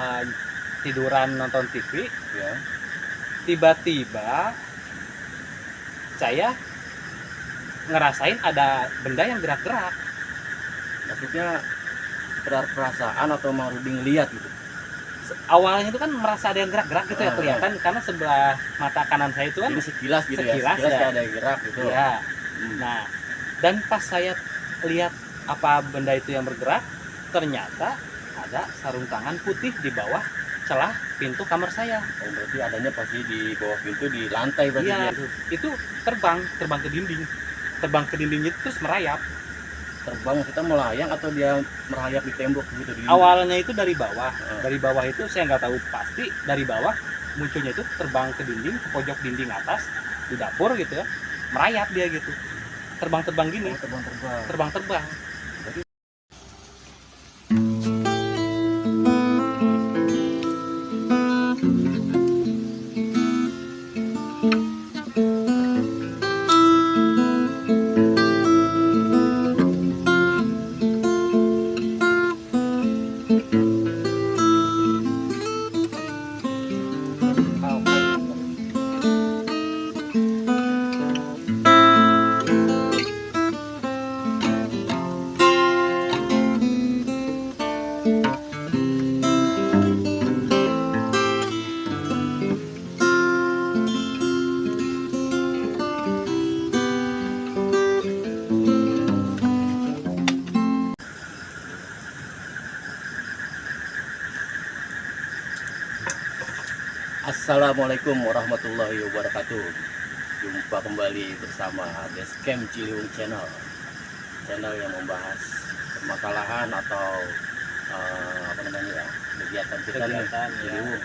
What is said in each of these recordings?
uh, tiduran nonton TV, Ya. tiba-tiba saya ngerasain ada benda yang gerak-gerak. Maksudnya sekedar perasaan atau Mang Rudi ngeliat gitu? Awalnya itu kan merasa ada yang gerak-gerak gitu ya, kelihatan karena sebelah mata kanan saya itu kan jadi sekilas gitu sekilas ya, ya. kayak ada yang gerak gitu Ya. Nah, dan pas saya lihat apa benda itu yang bergerak, ternyata ada sarung tangan putih di bawah celah pintu kamar saya. Oh, berarti adanya pasti di bawah pintu, di lantai berarti. Iya, dia itu terbang ke dinding. Terbang ke dindingnya terus merayap. terbang, kita melayang atau dia merayap di tembok gitu di Awalnya itu dari bawah. Dari bawah itu saya nggak tahu pasti, dari bawah munculnya itu terbang ke dinding, ke pojok dinding atas di dapur gitu ya. Merayap dia gitu. Terbang-terbang gini. terbang-terbang. Terbang-terbang. Berarti Assalamualaikum warahmatullahi wabarakatuh. Jumpa kembali bersama Basecamp Ciliwung Channel. Channel yang membahas permasalahan atau kegiatan kita nih Ciliwung.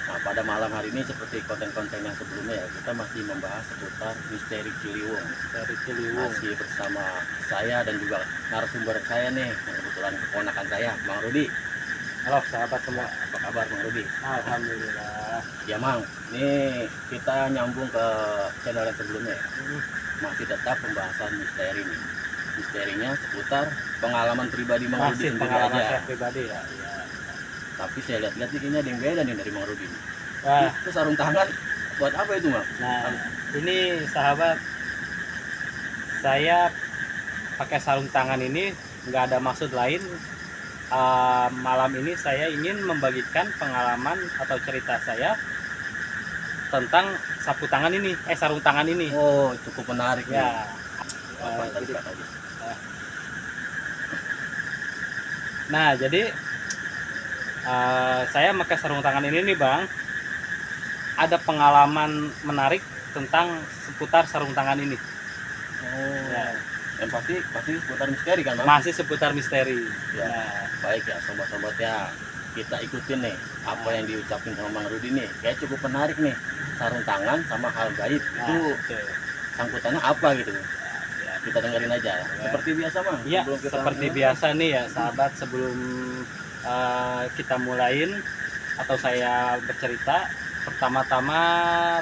Nah, pada malam hari ini seperti konten-konten yang sebelumnya ya, kita masih membahas seputar misteri Ciliwung. Masih bersama saya dan juga narasumber saya nih, yang kebetulan keponakan saya, Mang Rudi. Halo sahabat semua, apa kabar Mang Rudi? Alhamdulillah. Ya Mang, ini kita nyambung ke channel yang sebelumnya ya. Masih tetap pembahasan misteri nih. Misterinya seputar pengalaman pribadi Mang Rudi sendiri pengalaman aja. saya pribadi ya. Tapi saya lihat-lihat nih kayaknya ada yang beda nih dari Mang Rudi. Wah, itu sarung tangan buat apa itu Mang? nah ini sahabat, saya pakai sarung tangan ini nggak ada maksud lain. Malam ini saya ingin membagikan pengalaman atau cerita saya tentang sapu tangan ini, sarung tangan ini. Oh, cukup menarik ya. Nah, jadi saya pakai sarung tangan ini nih Bang, ada pengalaman menarik tentang seputar sarung tangan ini. Oh. Ya. Yang pasti seputar misteri kan Bang? Masih seputar misteri. Ya. Nah, baik ya sobat-sobat ya, kita ikutin nih apa yang diucapin sama Mang Rudi nih. Kayak cukup menarik nih, sarung tangan sama hal gaib. Itu sangkutannya apa gitu? Kita dengerin aja. Seperti biasa Mang. Iya, seperti biasa nih ya sahabat, sebelum kita mulain atau saya bercerita, pertama-tama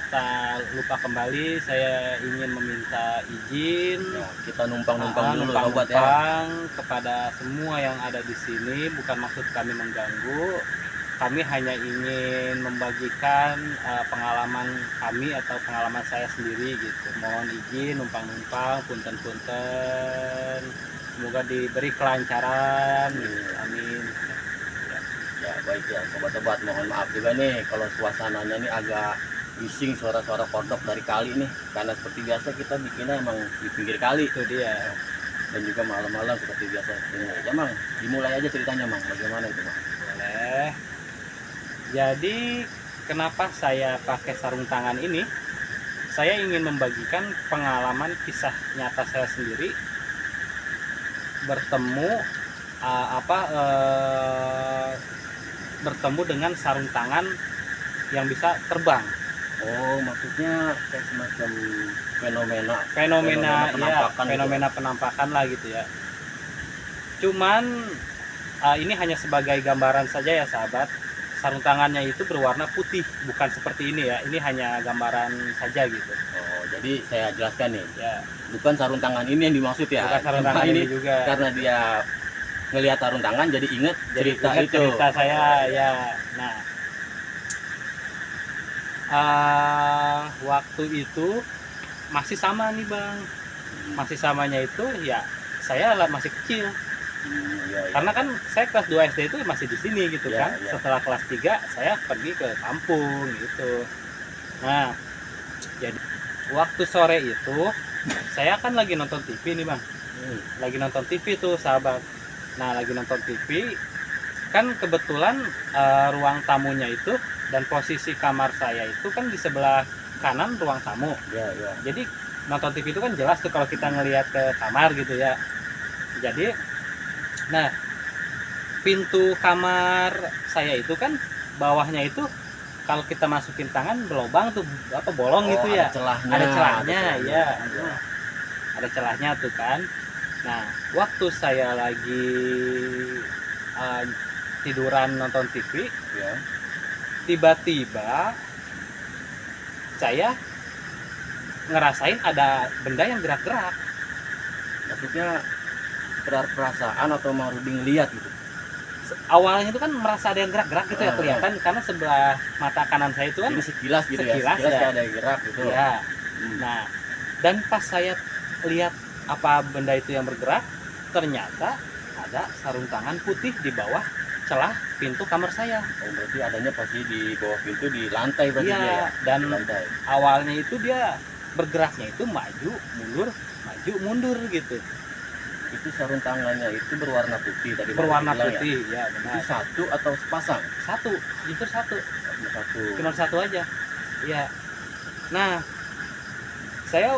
tak lupa kembali saya ingin meminta izin ya, kita numpang dulu sobat ya, kepada semua yang ada di sini. Bukan maksud kami mengganggu, kami hanya ingin membagikan pengalaman kami atau pengalaman saya sendiri gitu. Mohon izin numpang-numpang, punten-punten, semoga diberi kelancaran. Amin. Ya baik ya sobat-sobat, mohon maaf juga nih kalau suasananya nih agak bising, suara-suara kodok dari kali nih, karena seperti biasa kita bikinnya emang di pinggir kali itu dia, dan juga malam-malam seperti biasa. Ya Mang, dimulai aja ceritanya Mang, bagaimana itu Mang? Boleh. Jadi kenapa saya pakai sarung tangan ini? Saya ingin membagikan pengalaman kisah nyata saya sendiri bertemu dengan sarung tangan yang bisa terbang. Oh, maksudnya kayak semacam fenomena penampakan lah gitu ya. Cuman ini hanya sebagai gambaran saja ya sahabat. Sarung tangannya itu berwarna putih, bukan seperti ini ya. Ini hanya gambaran saja gitu. Oh, jadi saya jelaskan nih. Ya. Bukan sarung tangan ini yang dimaksud ya. Bukan sarung tangan ini juga. Karena dia ngelihat sarung tangan jadi inget cerita ingat itu. cerita saya ya. Nah, waktu itu masih sama nih Bang, masih samanya itu ya saya masih kecil. Iya. Karena kan saya kelas 2 SD itu masih di sini gitu Iya, kan. iya. Setelah kelas 3 saya pergi ke kampung gitu. Nah, jadi waktu sore itu saya kan lagi nonton TV nih Bang. Lagi nonton TV tuh sahabat. Nah, lagi nonton TV kan kebetulan ruang tamunya itu dan posisi kamar saya itu kan di sebelah kanan ruang tamu. Iya, iya. Jadi nonton TV itu kan jelas tuh kalau kita ngelihat ke kamar gitu ya. Jadi nah, pintu kamar saya itu kan bawahnya itu kalau kita masukin tangan berlubang tuh apa bolong gitu ya. Ada celahnya. Ada celahnya ya. Ada celahnya tuh kan. Nah, waktu saya lagi tiduran nonton TV, Ya. tiba-tiba saya ngerasain ada benda yang gerak-gerak. Maksudnya sekedar perasaan atau mau Rudi ngeliat gitu? Awalnya itu kan merasa ada yang gerak-gerak gitu ya, kelihatan karena sebelah mata kanan saya itu kan Jadi sekilas gitu sekilas ya? ya. Kayak ada yang gerak gitu. ya. Nah, dan pas saya lihat apa benda itu yang bergerak, ternyata ada sarung tangan putih di bawah celah pintu kamar saya. Oh, berarti adanya pasti di bawah pintu di lantai berarti Iya, dia ya? dan Di lantai. awalnya itu dia bergeraknya itu maju mundur gitu, Itu sarung tangannya itu berwarna putih tadi berwarna Mas bilang putih ya ya? Itu benar. satu atau sepasang? Satu, justru satu, Satu. cuma satu aja. Iya. Nah, saya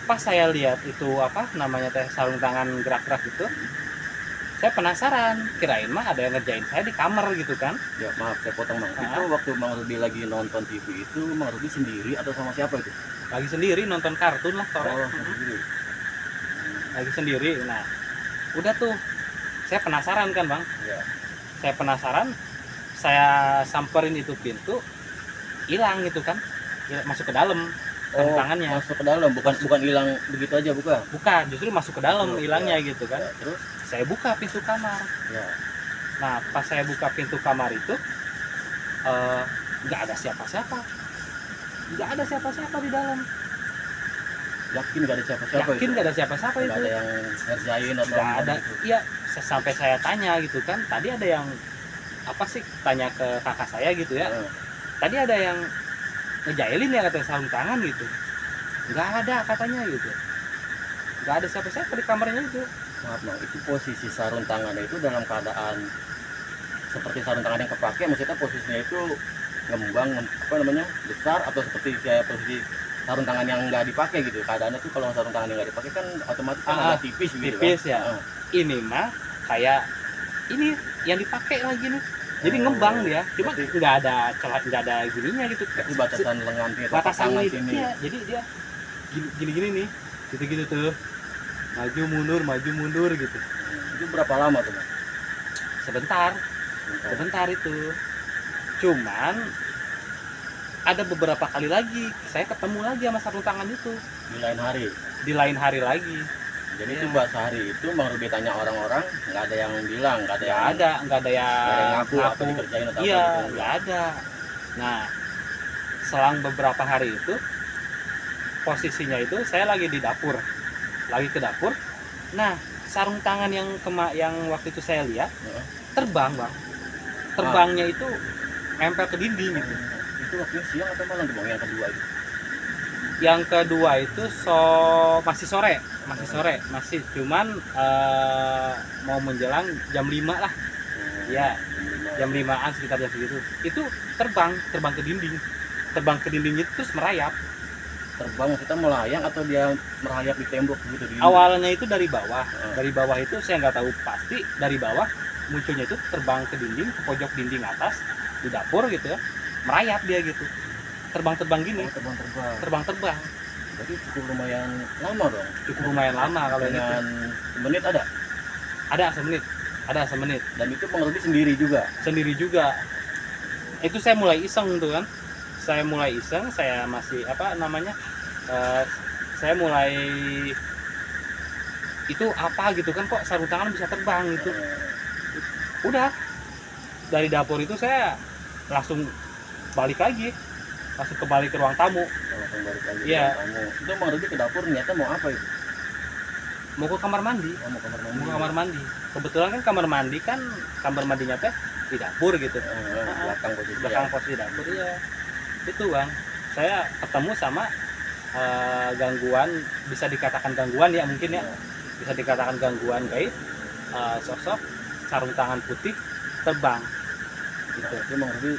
pas saya lihat itu apa namanya teh sarung tangan gerak-gerak itu, saya penasaran, kirain mah ada yang ngerjain saya di kamar gitu kan. Ya maaf saya potong Mang. Ah. Itu waktu Mang Rudi lagi nonton TV itu Mang Rudi sendiri atau sama siapa itu? Lagi sendiri nonton kartun lah sore. Oh, sendiri. Lagi sendiri. Nah, udah tuh saya penasaran kan Bang, Ya. saya penasaran, saya samperin itu pintu, hilang gitu kan, masuk ke dalam sarung tangannya. Masuk ke dalam, bukan hilang begitu aja bukan? Bukan, justru masuk ke dalam Masuk, hilangnya ya. gitu kan. Ya, terus? Saya buka pintu kamar. Ya. Nah, pas saya buka pintu kamar itu nggak ada siapa-siapa, nggak ada siapa-siapa di dalam. Yakin gak ada siapa-siapa Yakin itu? nggak ada siapa-siapa Nggak itu. ada yang ngerjain atau Nggak ada. gitu? Iya, sampai saya tanya gitu kan. Tadi ada yang apa sih? Tanya ke kakak saya gitu ya. Heeh. Tadi ada yang ngejailin ya katanya sarung tangan gitu. Nggak ada katanya gitu. Nggak ada siapa-siapa di kamarnya itu. Maaf Mang, itu posisi sarung tangannya itu dalam keadaan seperti sarung tangan yang kepake, maksudnya posisinya itu ngembang apa namanya besar atau seperti kayak posisi sarung tangan yang nggak dipakai gitu. Keadaannya tuh kalau sarung tangan yang nggak dipakai kan otomatis kan agak tipis gitu tipis kan. ya. Ini mah kayak ini yang dipakai lagi nih. Jadi ngembang dia, cuma nggak ada celah, nggak ada gininya gitu. Itu batasan lengan sini atau Batasan tangan ini, sini. iya, jadi dia gini-gini nih, gitu-gitu tuh, maju mundur gitu. Itu berapa lama tuh Mang? Sebentar itu. Cuman ada beberapa kali lagi saya ketemu lagi sama sarung tangan itu Di lain hari. di lain hari lagi. Jadi Iya. itu bahas hari itu Mang Rudi tanya orang-orang nggak ada yang bilang, nggak ada yang Nggak ada yang ngaku atau dikerjain atau iya, apa gitu. nggak ada. Nah, selang beberapa hari itu posisinya itu saya lagi di dapur, lagi ke dapur. Nah, sarung tangan yang waktu itu saya lihat Heeh. terbang Bang, terbangnya itu nempel ke dinding gitu. Itu waktunya siang atau malam tuh Bang yang kedua itu? Yang kedua itu masih sore, masih cuman mau menjelang jam 5 lah. Ya, jam 5-an sekitar jam segitu. Itu terbang ke dinding. Terbang ke dinding itu terus merayap. Terbang maksudnya melayang atau dia merayap di tembok gitu di Awalnya itu dari bawah. Dari bawah itu saya nggak tahu pasti, dari bawah munculnya itu terbang ke dinding, ke pojok dinding atas di dapur gitu ya. Merayap dia gitu. Terbang-terbang gini. Terbang-terbang. Jadi cukup lumayan lama dong. Cukup lumayan lama kalau ini. Dengan semenit ada. Ada semenit. Dan itu Bang Rudi sendiri juga. Sendiri juga. Itu saya mulai iseng tuh kan. Saya masih apa namanya? Saya mulai itu apa gitu kan, kok sarung tangan bisa terbang gitu. Udah dari dapur itu saya langsung balik lagi, langsung kembali ke ruang tamu. Langsung balik lagi Iya. ke kamu. Itu Mang Rudi ke dapur niatnya mau apa itu? Mau ke kamar mandi. Oh, mau kamar mandi. Mau ke kamar mandi. Kebetulan kan kamar mandinya teh di dapur gitu. Belakang posisi. Belakang posisi dapur ya. Itu Bang. Saya ketemu sama gangguan, bisa dikatakan gangguan ya mungkin ya. Bisa dikatakan gangguan gaib, sosok sarung tangan putih terbang gitu. Itu Mang Rudi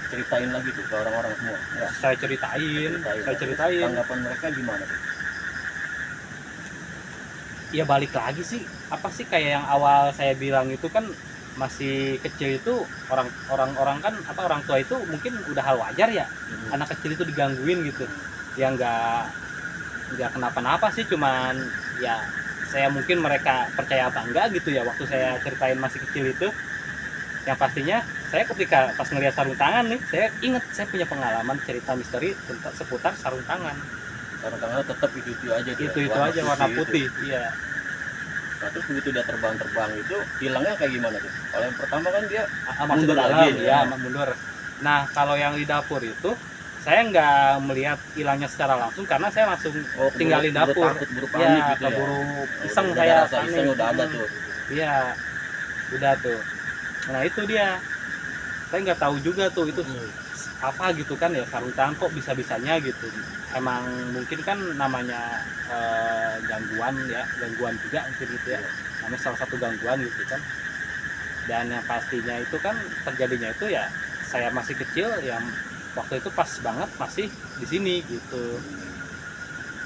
ceritain lagi tuh ke orang-orang semua. Enggak. Saya ceritain. Tanggapan mereka gimana tuh? Ya balik lagi sih, apa sih kayak yang awal saya bilang itu kan, masih kecil itu orang kan apa, orang tua itu mungkin udah hal wajar ya, anak kecil itu digangguin gitu. Ya nggak kenapa-napa sih, cuman ya saya mungkin mereka percaya apa enggak gitu ya waktu saya ceritain masih kecil itu. Yang pastinya saya ketika pas ngelihat sarung tangan nih, saya inget saya punya pengalaman cerita misteri tentang seputar sarung tangan. Sarung tangannya tetap itu aja tuh. Itu aja warna putih. Itu. Iya. Nah, terus begitu dia terbang itu hilangnya kayak gimana tuh? Kalau yang pertama kan dia Masuk mundur ke dalam, lagi, ya mundur. Nah kalau yang di dapur itu saya nggak melihat hilangnya secara langsung karena saya langsung tinggalin dapur. Buru panik Ya gitu ya. keburu iseng, Udah saya rasa iseng udah ada tuh. Iya, udah tuh. Nah itu dia, saya nggak tahu juga tuh itu apa gitu kan ya, sarung tangan kok bisa-bisanya gitu. Emang mungkin kan namanya gangguan juga mungkin gitu ya, namanya salah satu gangguan gitu kan. Dan yang pastinya itu kan terjadinya itu ya saya masih kecil, yang waktu itu pas banget masih di sini gitu.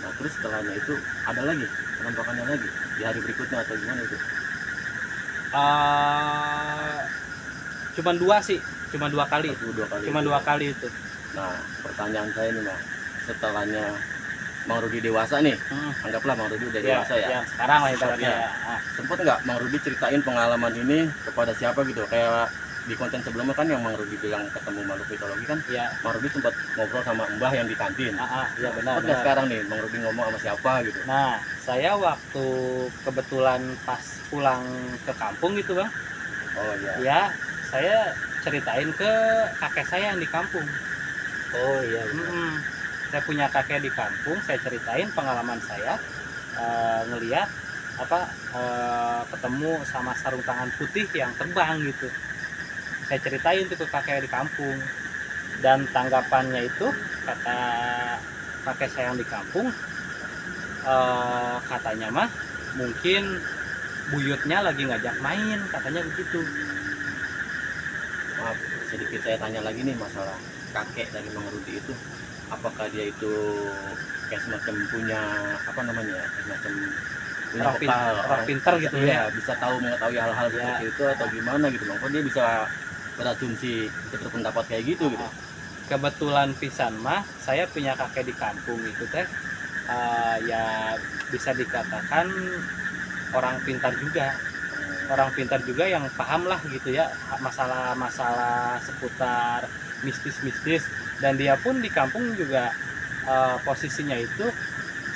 Nah terus setelahnya itu ada lagi penampakannya lagi di hari berikutnya atau gimana itu? Cuman dua sih, cuma dua kali itu. Nah pertanyaan saya nih Bang, setelahnya Mang Rudi dewasa nih, anggaplah Mang Rudi udah dewasa ya. Ya sekarang lah ibaratnya. Sempet nggak Mang Rudi ceritain pengalaman ini kepada siapa gitu? Kayak di konten sebelumnya kan yang Mang Rudi bilang ketemu makhluk mitologi kan, Ya. Mang Rudi sempat ngobrol sama Mbah yang di kantin. Ya benar. Sempet nggak sekarang nih Mang Rudi ngomong sama siapa gitu? Nah saya waktu kebetulan pas pulang ke kampung gitu Bang. Oh iya. Ya saya ceritain ke kakek saya yang di kampung. Oh iya. Saya punya kakek di kampung, saya ceritain pengalaman saya ngelihat ketemu sama sarung tangan putih yang terbang gitu. Saya ceritain tuh ke kakek di kampung, dan tanggapannya itu kata kakek saya yang di kampung, katanya mah mungkin buyutnya lagi ngajak main, katanya begitu. Maaf, sedikit saya tanya lagi nih masalah kakek dari Mang Rudi itu, apakah dia itu kayak semacam punya apa namanya ya, semacam punya orang pintar gitu ya, bisa mengetahui hal-hal seperti itu atau gimana gitu Bang? Kok dia bisa berasumsi, bisa berpendapat kayak gitu gitu? Kebetulan pisan mah saya punya kakek di kampung itu teh ya bisa dikatakan orang pintar juga yang paham lah gitu ya masalah-masalah seputar mistis-mistis. Dan dia pun di kampung juga posisinya itu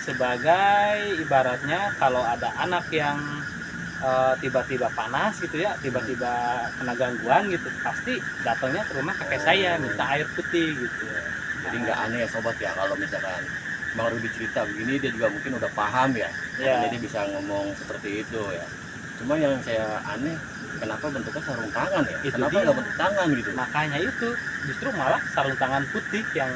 sebagai ibaratnya kalau ada anak yang tiba-tiba panas gitu ya, tiba-tiba kena gangguan gitu, pasti datangnya ke rumah kakek saya minta air putih gitu. Jadi nggak aneh ya sobat ya, kalau misalkan Bang Rudi cerita begini, dia juga mungkin udah paham ya, jadi bisa ngomong seperti itu ya. Cuma yang saya aneh, kenapa bentuknya sarung tangan ya? Itu kenapa dia. nggak bentuk tangan gitu? Makanya itu justru malah sarung tangan putih yang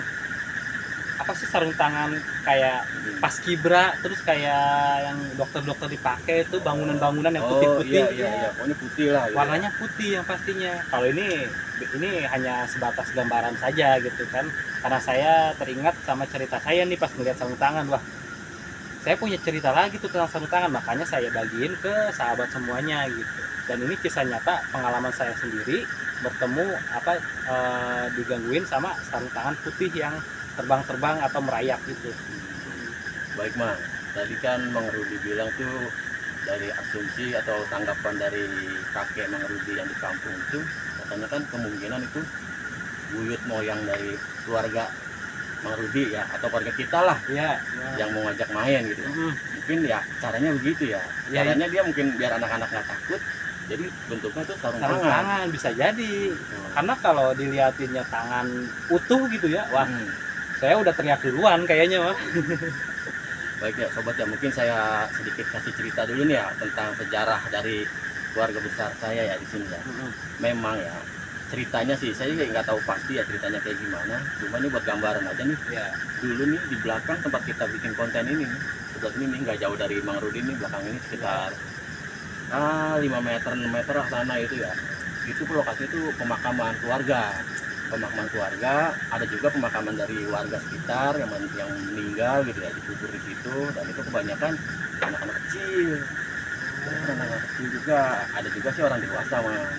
apa sih, sarung tangan kayak paskibra, terus kayak yang dokter-dokter dipakai itu, bangunan-bangunan yang putih-putih. Iya, pokoknya putih lah gitu. Warnanya putih yang pastinya. Kalau ini hanya sebatas gambaran saja gitu kan, karena saya teringat sama cerita saya nih pas melihat sarung tangan. Wah, saya punya cerita lagi tuh tentang sarung tangan, makanya saya bagiin ke sahabat semuanya gitu. Dan ini kisah nyata pengalaman saya sendiri bertemu digangguin sama sarung tangan putih yang terbang-terbang atau merayap gitu. Baik Mang, tadi kan Mang Rudi bilang tuh dari asumsi atau tanggapan dari kakek Mang Rudi yang di kampung itu, katanya kan kemungkinan itu buyut moyang dari keluarga Mang Rudi ya, atau keluarga kita lah yang mau ngajak main gitu. Mungkin ya caranya begitu ya. Caranya dia mungkin biar anak-anak nggak takut, Jadi bentuknya itu sarung sarung tangan. tangan bisa jadi. Karena kalau dilihatinnya tangan utuh gitu ya, wah saya udah teriak duluan kayaknya mah. Baik ya sobat ya, mungkin saya sedikit kasih cerita dulu nih ya tentang sejarah dari keluarga besar saya ya di sini ya. Memang ya ceritanya sih saya juga nggak tahu pasti ya ceritanya kayak gimana. Cuma ini buat gambaran aja nih. Ya. Dulu nih di belakang tempat kita bikin konten ini nih, sebelah sini nih nggak jauh dari Mang Rudi nih, belakang ini sekitar 5 meter 6 meter lah sana itu ya. Itu lokasi itu pemakaman keluarga. Pemakaman keluarga, ada juga pemakaman dari warga sekitar yang meninggal gitu ya, dikubur di situ. Dan itu kebanyakan anak-anak kecil. Anak-anak kecil juga, ada juga sih orang dewasa mah.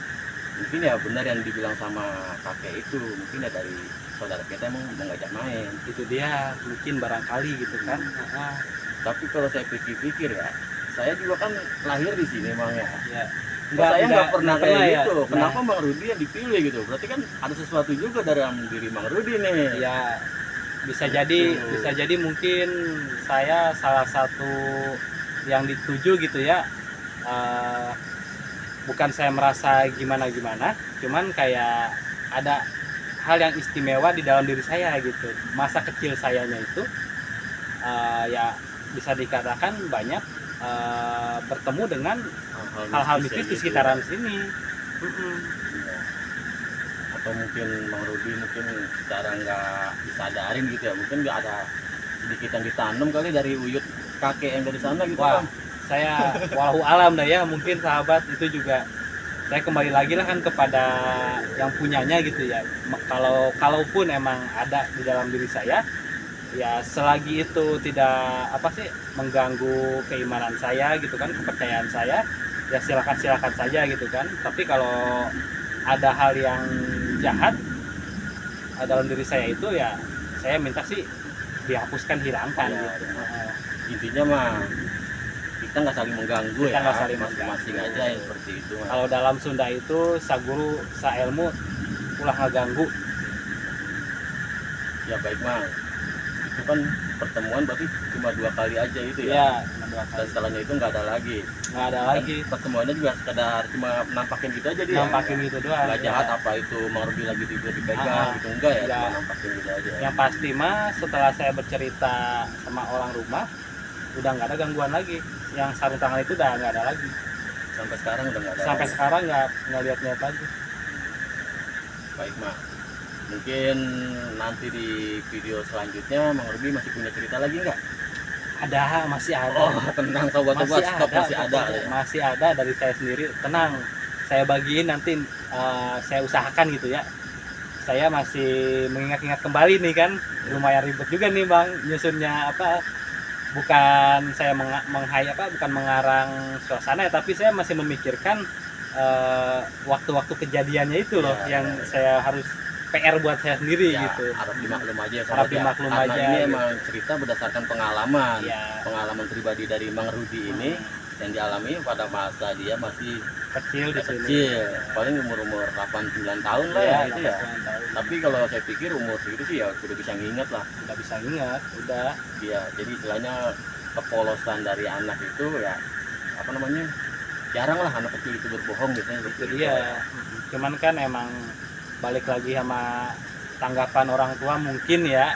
Mungkin ya benar yang dibilang sama kakek itu, mungkin ya dari saudara kita emang mau ngajak main. Itu dia mungkin barangkali gitu kan. Tapi kalau saya pikir-pikir ya, saya juga kan lahir di sini emang ya. Ya. Saya nggak pernah kayak ya. gitu. Kenapa Mang Rudi yang dipilih gitu? Berarti kan ada sesuatu juga dari diri Mang Rudi nih. Ya bisa jadi mungkin saya salah satu yang dituju gitu ya. Bukan saya merasa gimana-gimana, cuman kayak ada hal yang istimewa di dalam diri saya gitu. Masa kecil sayanya itu ya bisa dikatakan banyak bertemu dengan hal-hal mistis di sekitaran sini. Atau mungkin Mang Rudi mungkin secara nggak disadarin gitu ya, mungkin nggak ada sedikit yang ditanam kali dari uyut kakek yang dari sana gitu. Wah, saya walau alam dah ya, mungkin sahabat itu juga saya kembali lagi lah kan kepada yang punyanya gitu ya. Kalaupun emang ada di dalam diri saya, ya selagi itu tidak mengganggu keimanan saya gitu kan, kepercayaan saya, ya silakan saja gitu kan. Tapi kalau ada hal yang jahat dalam diri saya itu, ya saya minta sih dihapuskan, hilangkan Ya, gitu. Intinya mah kita nggak saling mengganggu, Kita ya, nggak saling masing-masing mengganggu. aja yang seperti itu mah. Kalau dalam Sunda itu saguru sailmu ulah ngaganggu. Ya baik Mang, itu kan pertemuan berarti cuma 2 kali aja itu ya. Ya, cuma 2 Dan kali. setelahnya itu nggak ada lagi. Nggak ada Dan lagi. pertemuannya juga sekedar cuma nampakin gitu aja dia. Nampakin gitu doang. Nggak jahat Ya. apa itu Mang Rudi lagi dipegang gitu, enggak ya, Enggak. cuma nampakin gitu aja. Yang pasti mah setelah saya bercerita sama orang rumah, udah nggak ada gangguan lagi. Yang sarung tangan itu udah nggak ada lagi. Sampai sekarang udah nggak ada. Sampai sekarang nggak lihat lagi. Baik Mak, mungkin nanti di video selanjutnya Mang Rudi masih punya cerita lagi nggak? Masih ada. Oh, tentang sobat-sobat stop masih ada ya. Masih ada dari saya sendiri. Tenang, saya bagiin nanti, saya usahakan gitu ya. Saya masih mengingat-ingat kembali nih kan, lumayan ribet juga nih Bang nyusunnya bukan saya bukan mengarang suasana ya, tapi saya masih memikirkan waktu-waktu kejadiannya itu loh, yang saya harus PR buat saya sendiri Ya, gitu. harap dimaklum aja ya, Harap sobat ya. dimaklum Karena aja, ini gitu. emang cerita berdasarkan pengalaman. Ya, Pengalaman pribadi dari Mang Rudi ini yang dialami pada masa dia masih kecil di sini. kecil, paling umur 8-9 tahun lah ya, itu ya. 8 tahun. Tapi kalau saya pikir umur segitu sih ya udah bisa nginget lah. Udah bisa ingat, udah. Ya, jadi istilahnya kepolosan dari anak itu ya apa namanya, jarang lah anak kecil itu berbohong biasanya Itu gitu. dia. Cuman kan emang balik lagi sama tanggapan orang tua mungkin ya,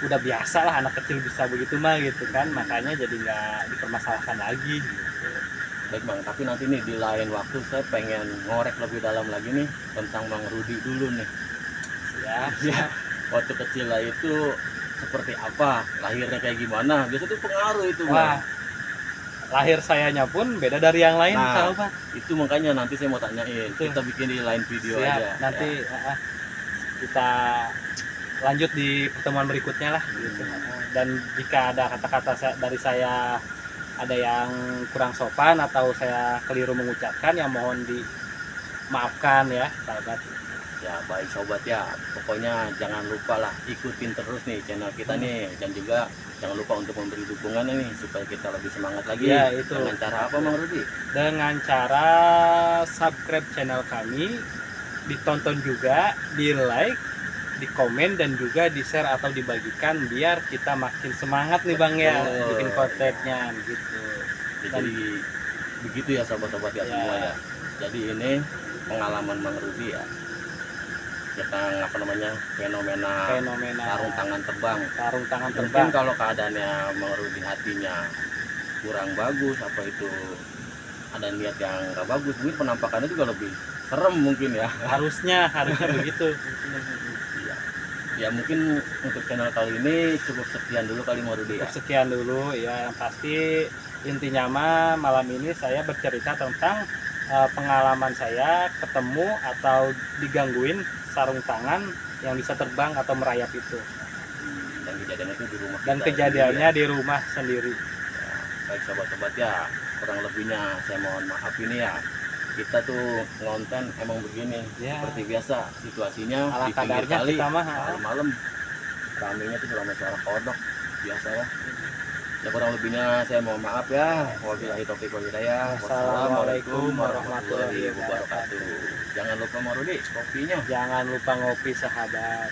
udah biasa lah anak kecil bisa begitu mah gitu kan, makanya jadi nggak dipermasalahkan lagi gitu. Baik Bang, tapi nanti nih di lain waktu saya pengen ngorek lebih dalam lagi nih tentang Mang Rudi dulu nih. Siap. Ya, waktu kecil lah itu seperti apa, lahirnya kayak gimana, biasa tuh pengaruh itu Wah, Bang. lahir sayanya pun beda dari yang lain, Nah, sahabat. Itu makanya nanti saya mau tanyain, Itu. kita bikin di lain video Siap. aja. Nanti ya. kita lanjut di pertemuan berikutnya lah gitu. Dan jika ada kata-kata dari saya ada yang kurang sopan atau saya keliru mengucapkan, ya mohon dimaafkan ya sahabat. Ya baik sobat ya, pokoknya jangan lupa lah ikutin terus nih channel kita nih, dan juga jangan lupa untuk memberi dukungan nih supaya kita lebih semangat lagi. Ya, itu. Dengan cara apa Mang Rudi? Dengan cara subscribe channel kami, ditonton juga, di like, di komen, dan juga di share atau dibagikan biar kita makin semangat nih Bang ya Betul. bikin kontennya gitu. Jadi begitu ya sobat-sobat ya semua ya. Jadi ini pengalaman Mang Rudi ya tentang apa namanya fenomena sarung tangan terbang. Mungkin kalau keadaannya Mang Rudi hatinya kurang bagus, apa itu ada niat yang nggak bagus, mungkin penampakannya juga lebih serem mungkin ya. Harusnya begitu. Iya. Ya mungkin untuk channel kali ini cukup sekian dulu kali Mang Rudi ya. Sekian dulu ya, yang pasti intinya mah malam ini saya bercerita tentang pengalaman saya ketemu atau digangguin sarung tangan yang bisa terbang atau merayap itu. Dan kejadiannya itu di rumah. Dan kejadiannya di rumah sendiri. Ya, baik sobat-sobat ya, kurang lebihnya saya mohon maaf ini ya. Kita tuh ngonten emang begini ya. Seperti biasa situasinya ala di pinggir kali malam-malam ramenya tuh selama suara kodok biasa ya. Ya kurang lebihnya saya mohon maaf ya. Wabillahi taufiq wal hidayah. Wassalamualaikum warahmatullahi wabarakatuh. Jangan lupa Mang Rudi kopinya. Jangan lupa ngopi sahabat.